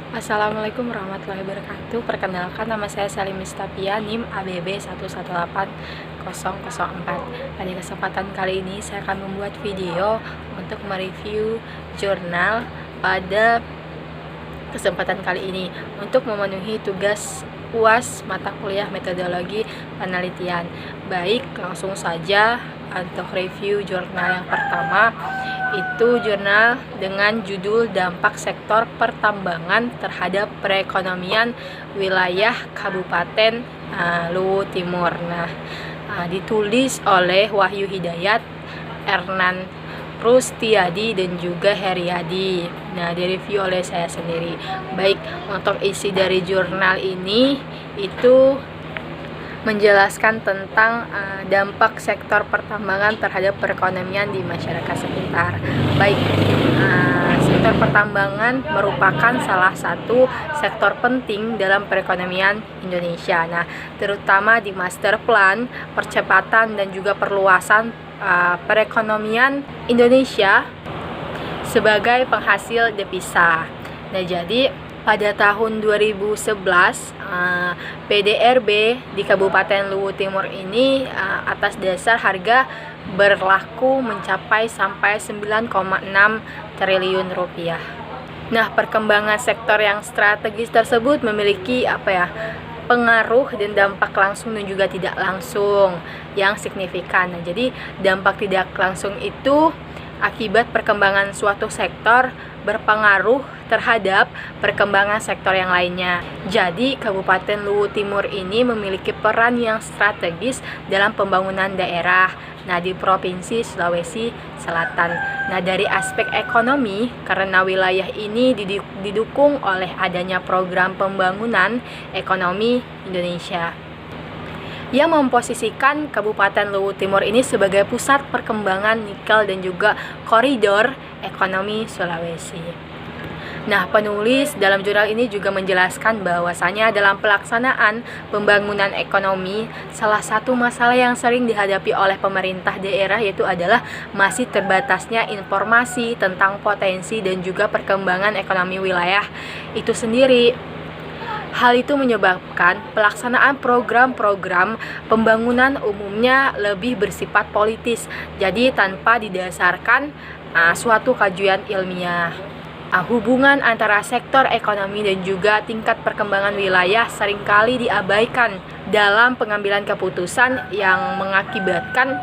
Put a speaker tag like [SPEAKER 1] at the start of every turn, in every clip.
[SPEAKER 1] Assalamualaikum warahmatullahi wabarakatuh. Perkenalkan, nama saya Salim Mistapia, NIM ABB 118004. Pada kesempatan kali ini saya akan membuat video untuk mereview jurnal pada kesempatan kali ini untuk memenuhi tugas UAS mata kuliah metodologi penelitian. Baik, langsung saja untuk review jurnal yang pertama, itu jurnal dengan judul Dampak Sektor Pertambangan Terhadap Perekonomian Wilayah Kabupaten Luwu Timur. Ditulis oleh Wahyu Hidayat, Ernan Rustiadi, dan juga Heriadi. Direview oleh saya sendiri. Baik, untuk isi dari jurnal ini itu menjelaskan tentang dampak sektor pertambangan terhadap perekonomian di masyarakat sekitar. Baik, sektor pertambangan merupakan salah satu sektor penting dalam perekonomian Indonesia. Terutama di Master Plan Percepatan dan juga Perluasan Perekonomian Indonesia sebagai penghasil devisa. Jadi pada tahun 2011 PDRB di Kabupaten Luwu Timur ini atas dasar harga berlaku mencapai sampai 9,6 triliun rupiah. Perkembangan sektor yang strategis tersebut memiliki pengaruh dan dampak langsung dan juga tidak langsung yang signifikan. Jadi dampak tidak langsung itu akibat perkembangan suatu sektor berpengaruh terhadap perkembangan sektor yang lainnya. Jadi Kabupaten Luwu Timur ini memiliki peran yang strategis dalam pembangunan daerah di Provinsi Sulawesi Selatan. Dari aspek ekonomi, karena wilayah ini didukung oleh adanya program pembangunan ekonomi Indonesia yang memposisikan Kabupaten Luwu Timur ini sebagai pusat perkembangan nikel dan juga koridor ekonomi Sulawesi. Penulis dalam jurnal ini juga menjelaskan bahwasanya dalam pelaksanaan pembangunan ekonomi, salah satu masalah yang sering dihadapi oleh pemerintah daerah yaitu adalah masih terbatasnya informasi tentang potensi dan juga perkembangan ekonomi wilayah itu sendiri. Hal itu menyebabkan pelaksanaan program-program pembangunan umumnya lebih bersifat politis, jadi tanpa didasarkan suatu kajian ilmiah. Hubungan antara sektor ekonomi dan juga tingkat perkembangan wilayah seringkali diabaikan dalam pengambilan keputusan yang mengakibatkan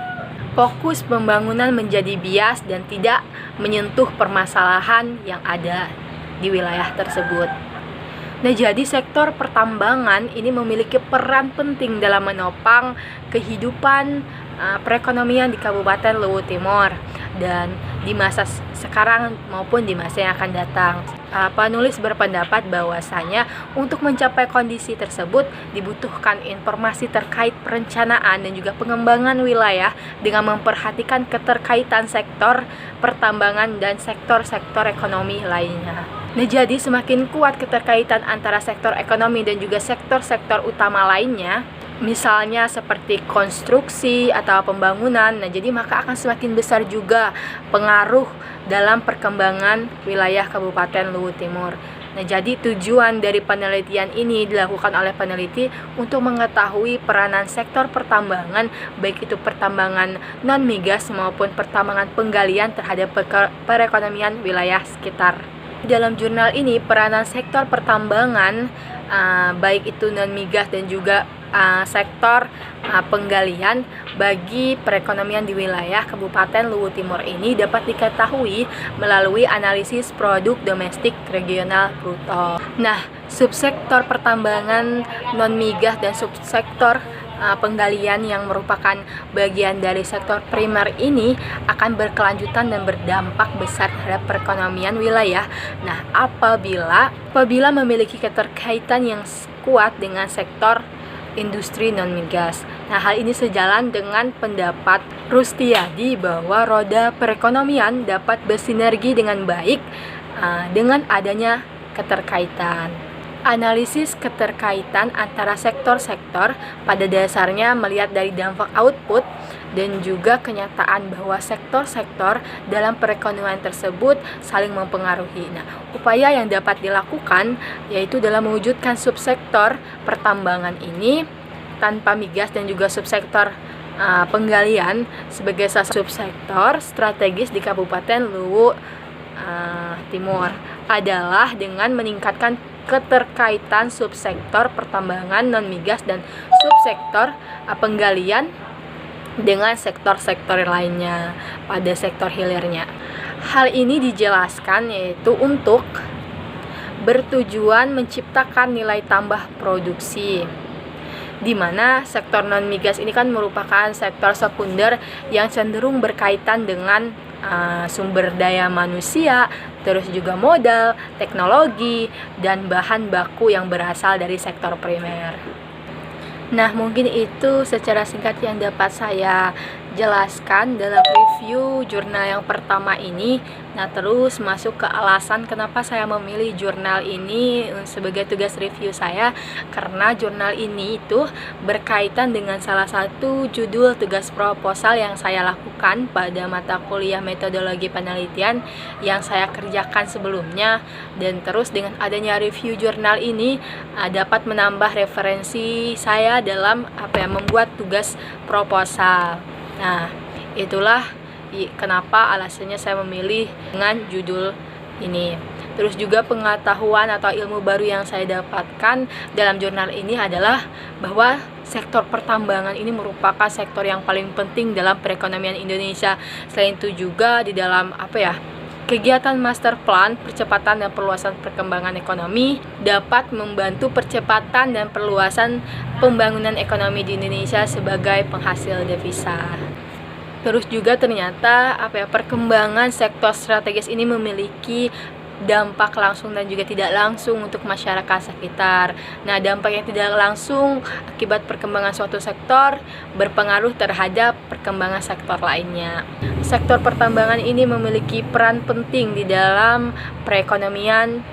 [SPEAKER 1] fokus pembangunan menjadi bias dan tidak menyentuh permasalahan yang ada di wilayah tersebut. Jadi sektor pertambangan ini memiliki peran penting dalam menopang kehidupan perekonomian di Kabupaten Luwu Timur dan di masa sekarang maupun di masa yang akan datang. Penulis berpendapat bahwasanya untuk mencapai kondisi tersebut dibutuhkan informasi terkait perencanaan dan juga pengembangan wilayah dengan memperhatikan keterkaitan sektor pertambangan dan sektor-sektor ekonomi lainnya. Jadi semakin kuat keterkaitan antara sektor ekonomi dan juga sektor-sektor utama lainnya, misalnya seperti konstruksi atau pembangunan, jadi maka akan semakin besar juga pengaruh dalam perkembangan wilayah Kabupaten Luwu Timur. Jadi tujuan dari penelitian ini dilakukan oleh peneliti untuk mengetahui peranan sektor pertambangan, baik itu pertambangan non-migas maupun pertambangan penggalian terhadap perekonomian wilayah sekitar. Dalam jurnal ini, peranan sektor pertambangan baik itu non-migas dan juga sektor penggalian bagi perekonomian di wilayah Kabupaten Luwu Timur ini dapat diketahui melalui analisis produk domestik regional bruto. Subsektor pertambangan non-migas dan subsektor penggalian yang merupakan bagian dari sektor primer ini akan berkelanjutan dan berdampak besar terhadap perekonomian wilayah. Apabila memiliki keterkaitan yang kuat dengan sektor industri non-migas. Hal ini sejalan dengan pendapat Rustiadi bahwa roda perekonomian dapat bersinergi dengan baik dengan adanya keterkaitan. Analisis keterkaitan antara sektor-sektor pada dasarnya melihat dari dampak output dan juga kenyataan bahwa sektor-sektor dalam perekonomian tersebut saling mempengaruhi. Nah, upaya yang dapat dilakukan yaitu dalam mewujudkan subsektor pertambangan ini tanpa migas dan juga subsektor penggalian sebagai salah satu subsektor strategis di Kabupaten Luwu Timur adalah dengan meningkatkan keterkaitan subsektor pertambangan non-migas dan subsektor penggalian dengan sektor-sektor lainnya pada sektor hilirnya. Hal ini dijelaskan yaitu untuk bertujuan menciptakan nilai tambah produksi, di mana sektor non-migas ini kan merupakan sektor sekunder yang cenderung berkaitan dengan sumber daya manusia, terus juga modal, teknologi, dan bahan baku yang berasal dari sektor primer. Nah, mungkin itu secara singkat yang dapat saya jelaskan dalam review jurnal yang pertama ini. Nah, terus masuk ke alasan kenapa saya memilih jurnal ini sebagai tugas review saya, karena jurnal ini itu berkaitan dengan salah satu judul tugas proposal yang saya lakukan pada mata kuliah metodologi penelitian yang saya kerjakan sebelumnya, dan terus dengan adanya review jurnal ini dapat menambah referensi saya dalam membuat tugas proposal. Nah, itulah kenapa alasannya saya memilih dengan judul ini. Terus juga pengetahuan atau ilmu baru yang saya dapatkan dalam jurnal ini adalah bahwa sektor pertambangan ini merupakan sektor yang paling penting dalam perekonomian Indonesia. Selain itu juga di dalam kegiatan master plan percepatan dan perluasan perkembangan ekonomi dapat membantu percepatan dan perluasan pembangunan ekonomi di Indonesia sebagai penghasil devisa. Terus juga ternyata perkembangan sektor strategis ini memiliki dampak langsung dan juga tidak langsung untuk masyarakat sekitar. Nah, dampak yang tidak langsung akibat perkembangan suatu sektor berpengaruh terhadap perkembangan sektor lainnya. Sektor pertambangan ini memiliki peran penting di dalam perekonomian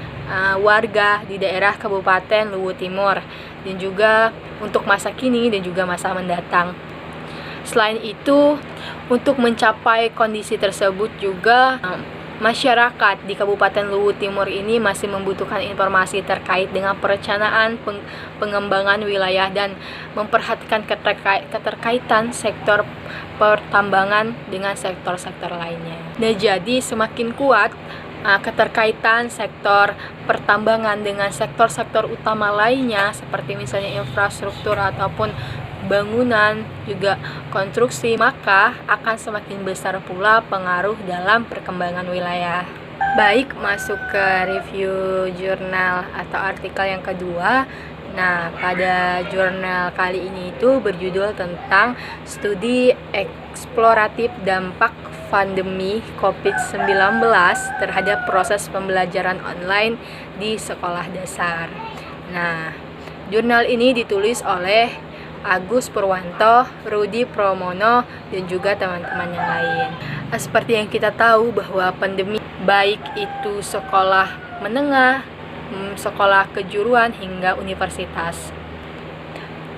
[SPEAKER 1] warga di daerah Kabupaten Luwu Timur dan juga untuk masa kini dan juga masa mendatang. Selain itu, untuk mencapai kondisi tersebut juga masyarakat di Kabupaten Luwu Timur ini masih membutuhkan informasi terkait dengan perencanaan pengembangan wilayah dan memperhatikan keterkaitan sektor pertambangan dengan sektor-sektor lainnya. Nah, jadi semakin kuat keterkaitan sektor pertambangan dengan sektor-sektor utama lainnya seperti misalnya infrastruktur ataupun bangunan, juga konstruksi, maka akan semakin besar pula pengaruh dalam perkembangan wilayah. Baik, masuk ke review jurnal atau artikel yang kedua. Nah, pada jurnal kali ini itu berjudul tentang studi eksploratif dampak pandemi COVID-19 terhadap proses pembelajaran online di sekolah dasar. Nah, jurnal ini ditulis oleh Agus Purwanto, Rudi Promono, dan juga teman-teman yang lain. Seperti yang kita tahu bahwa pandemi baik itu sekolah menengah, sekolah kejuruan hingga universitas.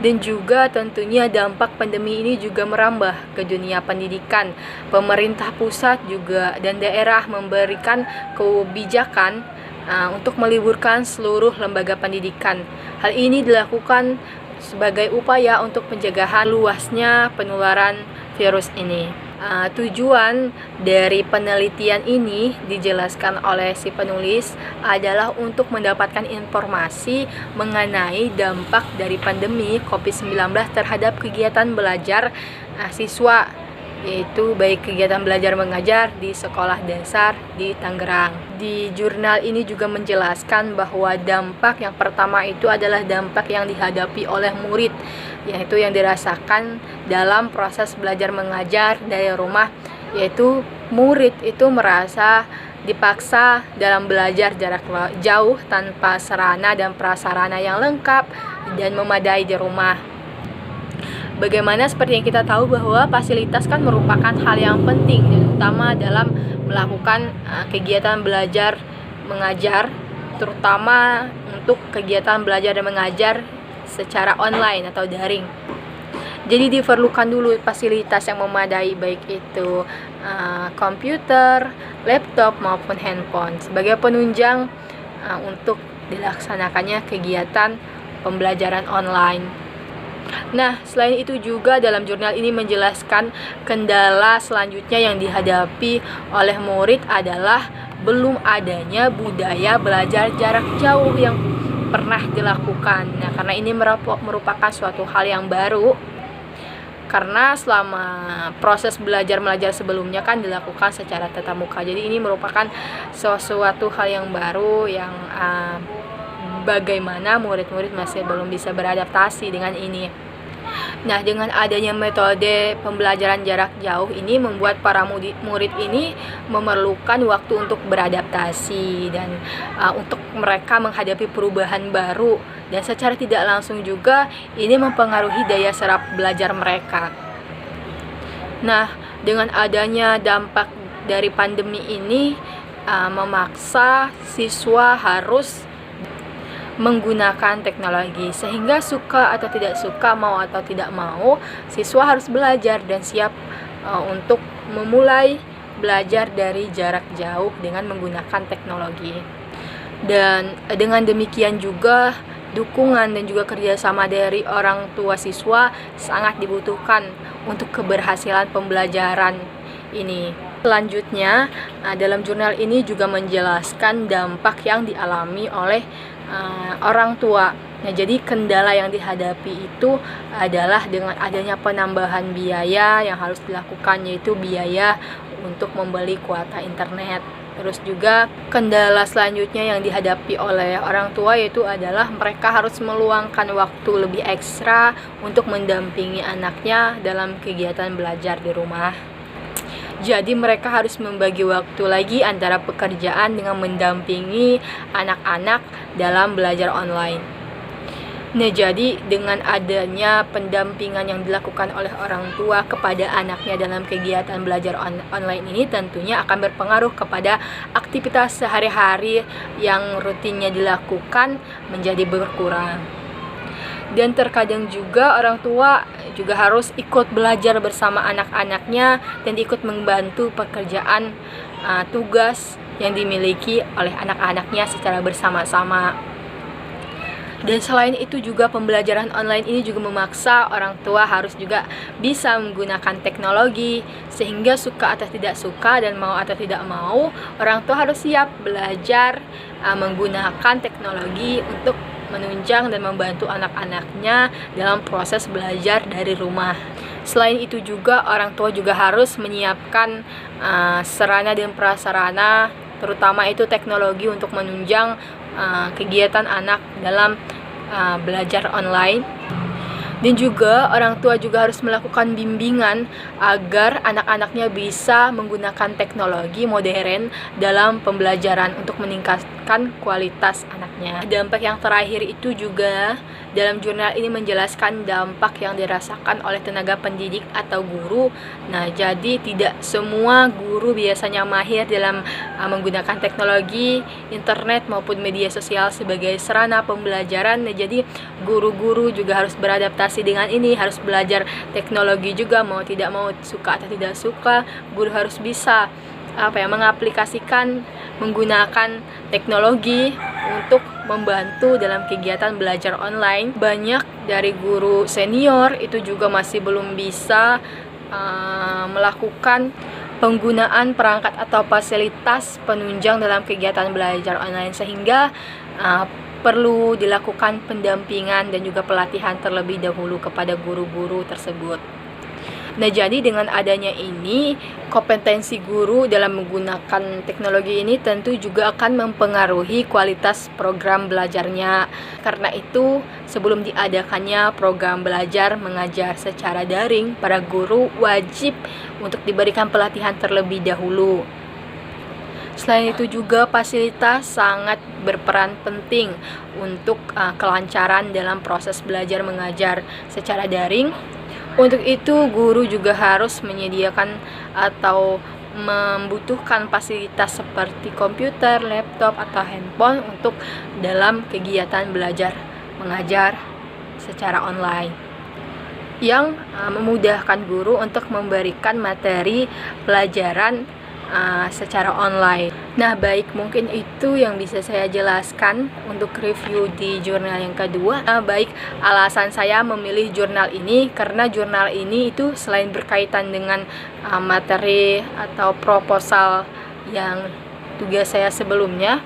[SPEAKER 1] Dan juga tentunya dampak pandemi ini juga merambah ke dunia pendidikan. Pemerintah pusat juga dan daerah memberikan kebijakan untuk meliburkan seluruh lembaga pendidikan. Hal ini dilakukan sebagai upaya untuk pencegahan luasnya penularan virus ini. Tujuan dari penelitian ini dijelaskan oleh si penulis adalah untuk mendapatkan informasi mengenai dampak dari pandemi COVID-19 terhadap kegiatan belajar siswa, yaitu baik kegiatan belajar mengajar di sekolah dasar di Tangerang. Di jurnal ini juga menjelaskan bahwa dampak yang pertama itu adalah dampak yang dihadapi oleh murid, yaitu yang dirasakan dalam proses belajar mengajar dari rumah, yaitu murid itu merasa dipaksa dalam belajar jarak jauh tanpa sarana dan prasarana yang lengkap dan memadai di rumah. Bagaimana seperti yang kita tahu bahwa fasilitas kan merupakan hal yang penting dan utama dalam melakukan kegiatan belajar mengajar, terutama untuk kegiatan belajar dan mengajar secara online atau daring. Jadi diperlukan dulu fasilitas yang memadai, baik itu komputer, laptop maupun handphone sebagai penunjang untuk dilaksanakannya kegiatan pembelajaran online. Nah, selain itu juga dalam jurnal ini menjelaskan kendala selanjutnya yang dihadapi oleh murid adalah belum adanya budaya belajar jarak jauh yang pernah dilakukan. Nah, karena ini merupakan suatu hal yang baru, karena selama proses belajar mengajar sebelumnya kan dilakukan secara tatap muka. Jadi ini merupakan sesuatu hal yang baru yang bagaimana murid-murid masih belum bisa beradaptasi dengan ini. Nah, dengan adanya metode pembelajaran jarak jauh ini membuat para murid ini memerlukan waktu untuk beradaptasi dan untuk mereka menghadapi perubahan baru, dan secara tidak langsung juga ini mempengaruhi daya serap belajar mereka. Nah, dengan adanya dampak dari pandemi ini memaksa siswa harus menggunakan teknologi, sehingga suka atau tidak suka, mau atau tidak mau, siswa harus belajar dan siap untuk memulai belajar dari jarak jauh dengan menggunakan teknologi. Dan dengan demikian juga dukungan dan juga kerjasama dari orang tua siswa sangat dibutuhkan untuk keberhasilan pembelajaran ini. Selanjutnya, dalam jurnal ini juga menjelaskan dampak yang dialami oleh orang tua. Nah, jadi kendala yang dihadapi itu adalah dengan adanya penambahan biaya yang harus dilakukan, yaitu biaya untuk membeli kuota internet. Terus juga kendala selanjutnya yang dihadapi oleh orang tua yaitu adalah mereka harus meluangkan waktu lebih ekstra untuk mendampingi anaknya dalam kegiatan belajar di rumah. Jadi mereka harus membagi waktu lagi antara pekerjaan dengan mendampingi anak-anak dalam belajar online. Nah, jadi dengan adanya pendampingan yang dilakukan oleh orang tua kepada anaknya dalam kegiatan belajar online ini tentunya akan berpengaruh kepada aktivitas sehari-hari yang rutinnya dilakukan menjadi berkurang. Dan terkadang juga orang tua juga harus ikut belajar bersama anak-anaknya dan ikut membantu pekerjaan tugas yang dimiliki oleh anak-anaknya secara bersama-sama. Dan selain itu juga pembelajaran online ini juga memaksa orang tua harus juga bisa menggunakan teknologi, sehingga suka atau tidak suka dan mau atau tidak mau, orang tua harus siap belajar menggunakan teknologi untuk menunjang dan membantu anak-anaknya dalam proses belajar dari rumah. Selain itu juga orang tua juga harus menyiapkan sarana dan prasarana, terutama itu teknologi untuk menunjang kegiatan anak dalam belajar online. Dan juga orang tua juga harus melakukan bimbingan agar anak-anaknya bisa menggunakan teknologi modern dalam pembelajaran untuk meningkatkan kualitas anaknya. Dampak yang terakhir itu juga dalam jurnal ini menjelaskan dampak yang dirasakan oleh tenaga pendidik atau guru. Nah, jadi tidak semua guru biasanya mahir dalam menggunakan teknologi, internet maupun media sosial sebagai sarana pembelajaran. Nah, jadi guru-guru juga harus beradaptasi dengan ini, harus belajar teknologi juga, mau tidak mau, suka atau tidak suka, guru harus bisa mengaplikasikan menggunakan teknologi untuk membantu dalam kegiatan belajar online. Banyak dari guru senior itu juga masih belum bisa melakukan penggunaan perangkat atau fasilitas penunjang dalam kegiatan belajar online, sehingga perlu dilakukan pendampingan dan juga pelatihan terlebih dahulu kepada guru-guru tersebut. Nah, jadi dengan adanya ini, kompetensi guru dalam menggunakan teknologi ini tentu juga akan mempengaruhi kualitas program belajarnya. Karena itu, sebelum diadakannya program belajar mengajar secara daring, para guru wajib untuk diberikan pelatihan terlebih dahulu. Selain itu juga fasilitas sangat berperan penting untuk kelancaran dalam proses belajar mengajar secara daring. Untuk itu, guru juga harus menyediakan atau membutuhkan fasilitas seperti komputer, laptop, atau handphone untuk dalam kegiatan belajar mengajar secara online yang memudahkan guru untuk memberikan materi pelajaran secara online. Nah, baik, mungkin itu yang bisa saya jelaskan untuk review di jurnal yang kedua. Baik, alasan saya memilih jurnal ini karena jurnal ini itu selain berkaitan dengan materi atau proposal yang tugas saya sebelumnya.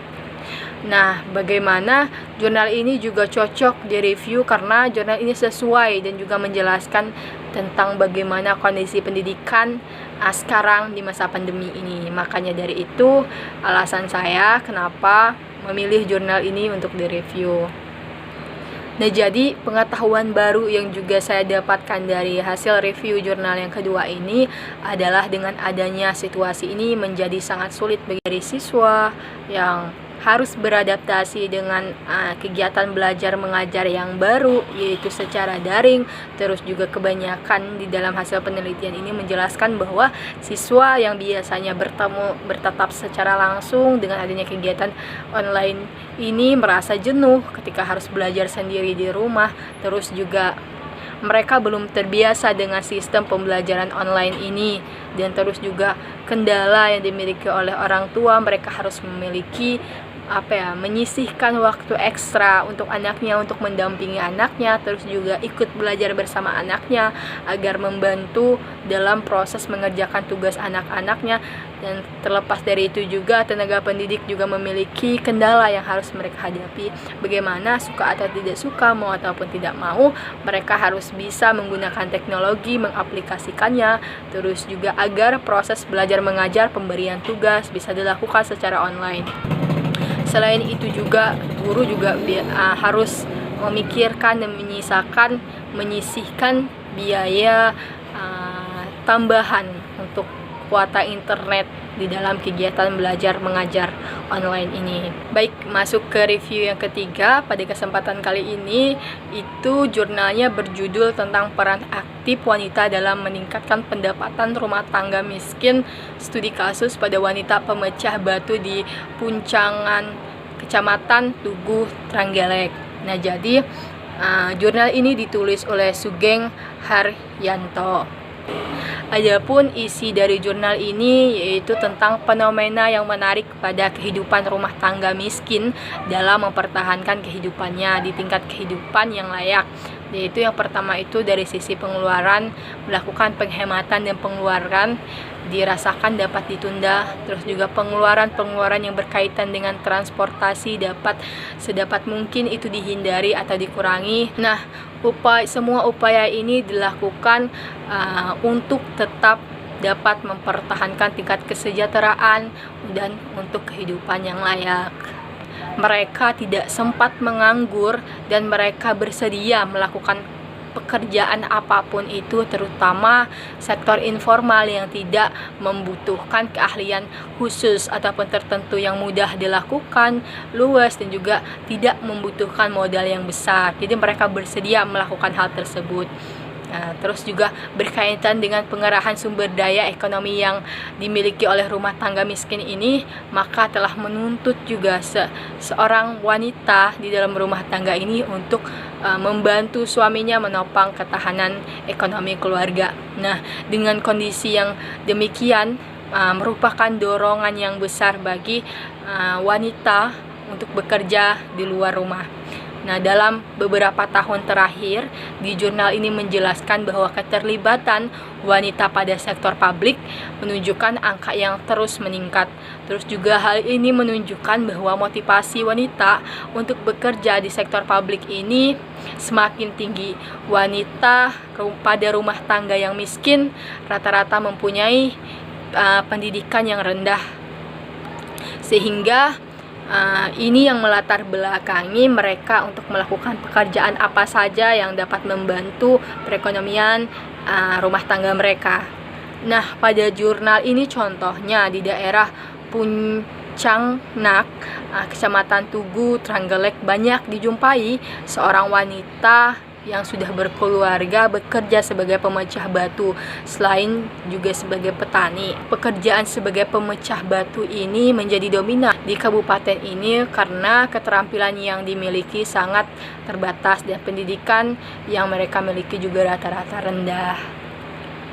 [SPEAKER 1] Nah, bagaimana jurnal ini juga cocok direview karena jurnal ini sesuai dan juga menjelaskan tentang bagaimana kondisi pendidikan sekarang di masa pandemi ini. Makanya dari itu alasan saya kenapa memilih jurnal ini untuk direview. Nah, jadi pengetahuan baru yang juga saya dapatkan dari hasil review jurnal yang kedua ini adalah dengan adanya situasi ini menjadi sangat sulit bagi siswa yang harus beradaptasi dengan kegiatan belajar mengajar yang baru, yaitu secara daring. Terus juga kebanyakan di dalam hasil penelitian ini menjelaskan bahwa siswa yang biasanya bertatap secara langsung dengan adanya kegiatan online ini merasa jenuh ketika harus belajar sendiri di rumah. Terus juga mereka belum terbiasa dengan sistem pembelajaran online ini, dan terus juga kendala yang dimiliki oleh orang tua, mereka harus memiliki menyisihkan waktu ekstra untuk anaknya, untuk mendampingi anaknya, terus juga ikut belajar bersama anaknya agar membantu dalam proses mengerjakan tugas anak-anaknya. Dan terlepas dari itu juga tenaga pendidik juga memiliki kendala yang harus mereka hadapi. Bagaimana suka atau tidak suka, mau ataupun tidak mau, mereka harus bisa menggunakan teknologi, mengaplikasikannya, terus juga agar proses belajar mengajar, pemberian tugas bisa dilakukan secara online. Selain itu juga guru juga harus memikirkan dan menyisihkan biaya tambahan untuk kuota internet di dalam kegiatan belajar mengajar online ini. Baik, masuk ke review yang ketiga. Pada kesempatan kali ini itu jurnalnya berjudul tentang peran aktif wanita dalam meningkatkan pendapatan rumah tangga miskin, studi kasus pada wanita pemecah batu di Puncangan, Kecamatan Tugu, Trenggalek. Nah, jadi jurnal ini ditulis oleh Sugeng Haryanto. Adapun isi dari jurnal ini yaitu tentang fenomena yang menarik pada kehidupan rumah tangga miskin dalam mempertahankan kehidupannya di tingkat kehidupan yang layak. Yaitu yang pertama itu dari sisi pengeluaran, melakukan penghematan dan pengeluaran dirasakan dapat ditunda. Terus juga pengeluaran yang berkaitan dengan transportasi dapat sedapat mungkin itu dihindari atau dikurangi. Nah, semua upaya ini dilakukan untuk tetap dapat mempertahankan tingkat kesejahteraan dan untuk kehidupan yang layak. Mereka tidak sempat menganggur dan mereka bersedia melakukan pekerjaan apapun itu, terutama sektor informal yang tidak membutuhkan keahlian khusus ataupun tertentu yang mudah dilakukan, luas, dan juga tidak membutuhkan modal yang besar. Jadi mereka bersedia melakukan hal tersebut. Terus juga berkaitan dengan pengerahan sumber daya ekonomi yang dimiliki oleh rumah tangga miskin ini, maka telah menuntut juga seorang wanita di dalam rumah tangga ini untuk membantu suaminya menopang ketahanan ekonomi keluarga. Nah, dengan kondisi yang demikian merupakan dorongan yang besar bagi wanita untuk bekerja di luar rumah. Nah, dalam beberapa tahun terakhir, di jurnal ini menjelaskan bahwa keterlibatan wanita pada sektor publik menunjukkan angka yang terus meningkat. Terus juga hal ini menunjukkan bahwa motivasi wanita untuk bekerja di sektor publik ini semakin tinggi. Wanita pada rumah tangga yang miskin rata-rata mempunyai pendidikan yang rendah, sehingga ini yang melatar belakangi mereka untuk melakukan pekerjaan apa saja yang dapat membantu perekonomian rumah tangga mereka. Nah, pada jurnal ini contohnya di daerah Puncangnak, Kecamatan Tugu, Trenggalek, banyak dijumpai seorang wanita yang sudah berkeluarga bekerja sebagai pemecah batu, selain juga sebagai petani. Pekerjaan sebagai pemecah batu ini menjadi dominan di kabupaten ini karena keterampilan yang dimiliki sangat terbatas dan pendidikan yang mereka miliki juga rata-rata rendah.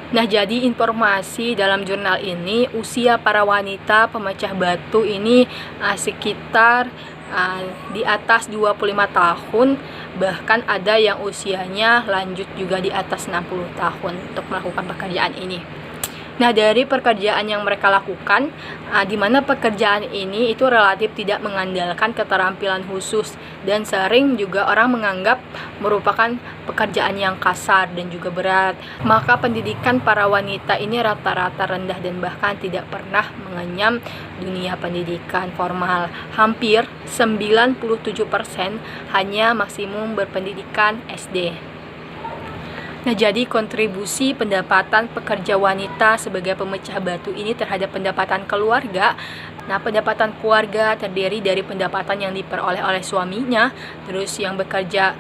[SPEAKER 1] Nah, jadi informasi dalam jurnal ini, usia para wanita pemecah batu ini sekitar di atas 25 tahun, bahkan ada yang usianya lanjut juga di atas 60 tahun untuk melakukan pekerjaan ini. Nah, dari pekerjaan yang mereka lakukan, di mana pekerjaan ini itu relatif tidak mengandalkan keterampilan khusus dan sering juga orang menganggap merupakan pekerjaan yang kasar dan juga berat. Maka pendidikan para wanita ini rata-rata rendah dan bahkan tidak pernah mengenyam dunia pendidikan formal. Hampir 97% hanya maksimum berpendidikan SD. Nah, jadi kontribusi pendapatan pekerja wanita sebagai pemecah batu ini terhadap pendapatan keluarga. Nah, pendapatan keluarga terdiri dari pendapatan yang diperoleh oleh suaminya, terus yang bekerja,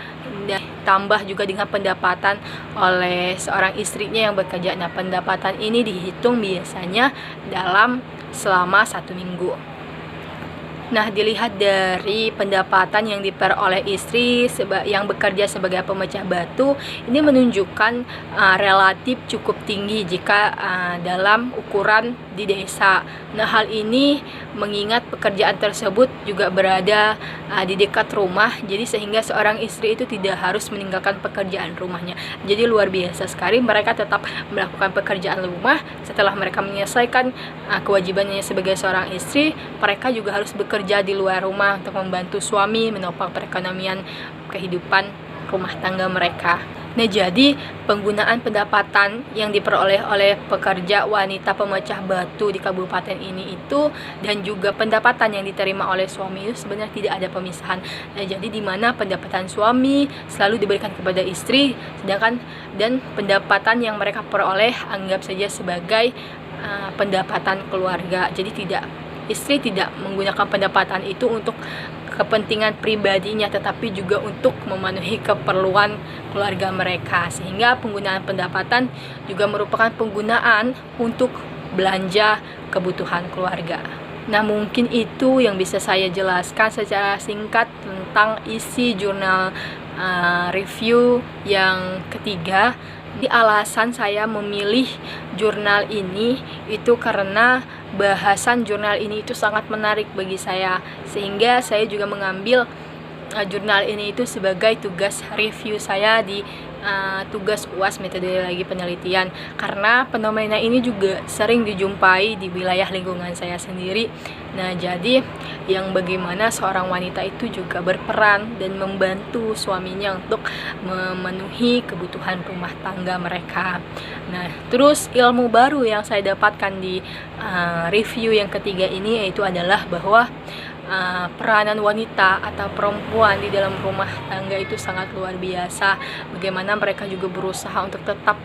[SPEAKER 1] tambah juga dengan pendapatan oleh seorang istrinya yang bekerja. Nah, pendapatan ini dihitung biasanya dalam selama 1 minggu. Nah, dilihat dari pendapatan yang diperoleh istri yang bekerja sebagai pemecah batu, ini menunjukkan relatif cukup tinggi jika dalam ukuran di desa. Nah, hal ini mengingat pekerjaan tersebut juga berada di dekat rumah, jadi sehingga seorang istri itu tidak harus meninggalkan pekerjaan rumahnya. Jadi luar biasa sekali, mereka tetap melakukan pekerjaan rumah. Setelah mereka menyelesaikan kewajibannya sebagai seorang istri, mereka juga harus bekerja di luar rumah untuk membantu suami menopang perekonomian kehidupan rumah tangga mereka. Nah, jadi penggunaan pendapatan yang diperoleh oleh pekerja wanita pemecah batu di kabupaten ini itu dan juga pendapatan yang diterima oleh suami itu sebenarnya tidak ada pemisahan. Nah, jadi di mana pendapatan suami selalu diberikan kepada istri, sedangkan dan pendapatan yang mereka peroleh anggap saja sebagai pendapatan keluarga. Jadi istri tidak menggunakan pendapatan itu untuk kepentingan pribadinya, tetapi juga untuk memenuhi keperluan keluarga mereka, sehingga penggunaan pendapatan juga merupakan penggunaan untuk belanja kebutuhan keluarga. Nah, mungkin itu yang bisa saya jelaskan secara singkat tentang isi jurnal review yang ketiga. Di alasan saya memilih jurnal ini itu karena bahasan jurnal ini itu sangat menarik bagi saya, sehingga saya juga mengambil jurnal ini itu sebagai tugas review saya di tugas UAS metodologi penelitian, karena fenomena ini juga sering dijumpai di wilayah lingkungan saya sendiri. Nah, jadi yang bagaimana seorang wanita itu juga berperan dan membantu suaminya untuk memenuhi kebutuhan rumah tangga mereka. Nah, terus ilmu baru yang saya dapatkan di review yang ketiga ini yaitu adalah bahwa peranan wanita atau perempuan di dalam rumah tangga itu sangat luar biasa. Bagaimana mereka juga berusaha untuk tetap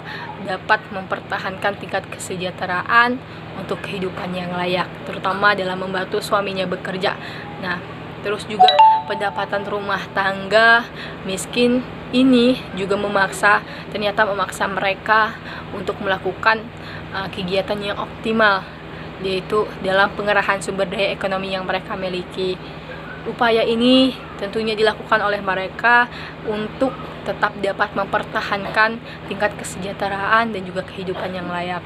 [SPEAKER 1] dapat mempertahankan tingkat kesejahteraan untuk kehidupan yang layak, terutama dalam membantu suaminya bekerja. Nah, terus juga pendapatan rumah tangga miskin ini juga ternyata memaksa mereka untuk melakukan kegiatan yang optimal, yaitu dalam pengerahan sumber daya ekonomi yang mereka miliki. Upaya ini tentunya dilakukan oleh mereka untuk tetap dapat mempertahankan tingkat kesejahteraan dan juga kehidupan yang layak.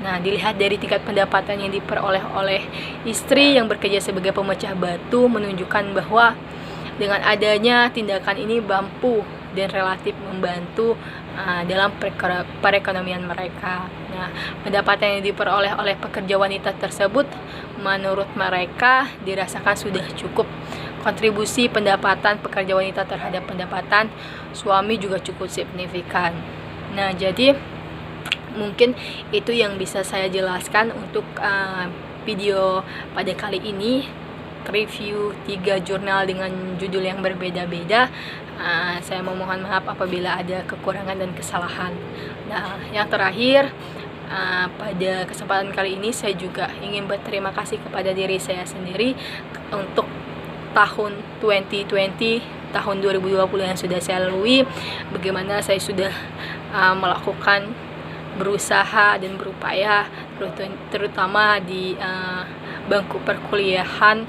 [SPEAKER 1] Nah, dilihat dari tingkat pendapatan yang diperoleh oleh istri yang bekerja sebagai pemecah batu menunjukkan bahwa dengan adanya tindakan ini mampu dan relatif membantu dalam perekonomian mereka. Nah, pendapatan yang diperoleh oleh pekerja wanita tersebut menurut mereka dirasakan sudah cukup. Kontribusi pendapatan pekerja wanita terhadap pendapatan suami juga cukup signifikan. Nah, jadi mungkin itu yang bisa saya jelaskan untuk video pada kali ini, review 3 jurnal dengan judul yang berbeda-beda. Saya memohon maaf apabila ada kekurangan dan kesalahan. Nah, yang terakhir, pada kesempatan kali ini saya juga ingin berterima kasih kepada diri saya sendiri untuk tahun 2020, tahun 2020 yang sudah saya lalui, bagaimana saya sudah melakukan, berusaha dan berupaya, terutama di bangku perkuliahan.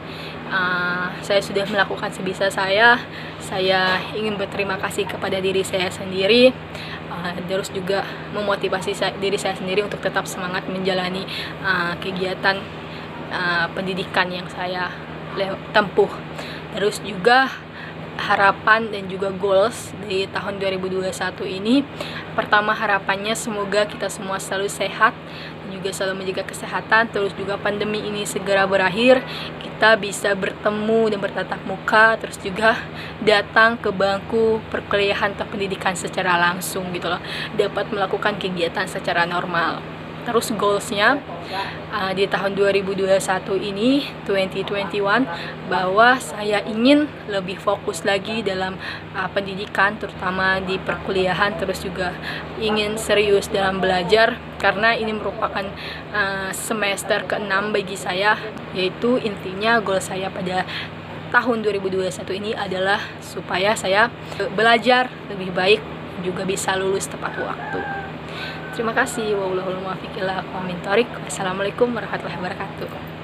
[SPEAKER 1] Saya sudah melakukan sebisa saya. Saya ingin berterima kasih kepada diri saya sendiri, terus juga memotivasi diri saya sendiri untuk tetap semangat menjalani kegiatan pendidikan yang saya tempuh. Terus juga harapan dan juga goals di tahun 2021 ini, pertama harapannya semoga kita semua selalu sehat dan juga selalu menjaga kesehatan, terus juga pandemi ini segera berakhir, kita bisa bertemu dan bertatap muka, terus juga datang ke bangku perkuliahan atau pendidikan secara langsung gitu loh, dapat melakukan kegiatan secara normal. Terus goalsnya di tahun 2021 ini, 2021, bahwa saya ingin lebih fokus lagi dalam pendidikan, terutama di perkuliahan, terus juga ingin serius dalam belajar, karena ini merupakan semester ke-6 bagi saya, yaitu intinya goal saya pada tahun 2021 ini adalah supaya saya belajar lebih baik, juga bisa lulus tepat waktu. Terima kasih. Wassalamualaikum warahmatullahi wabarakatuh.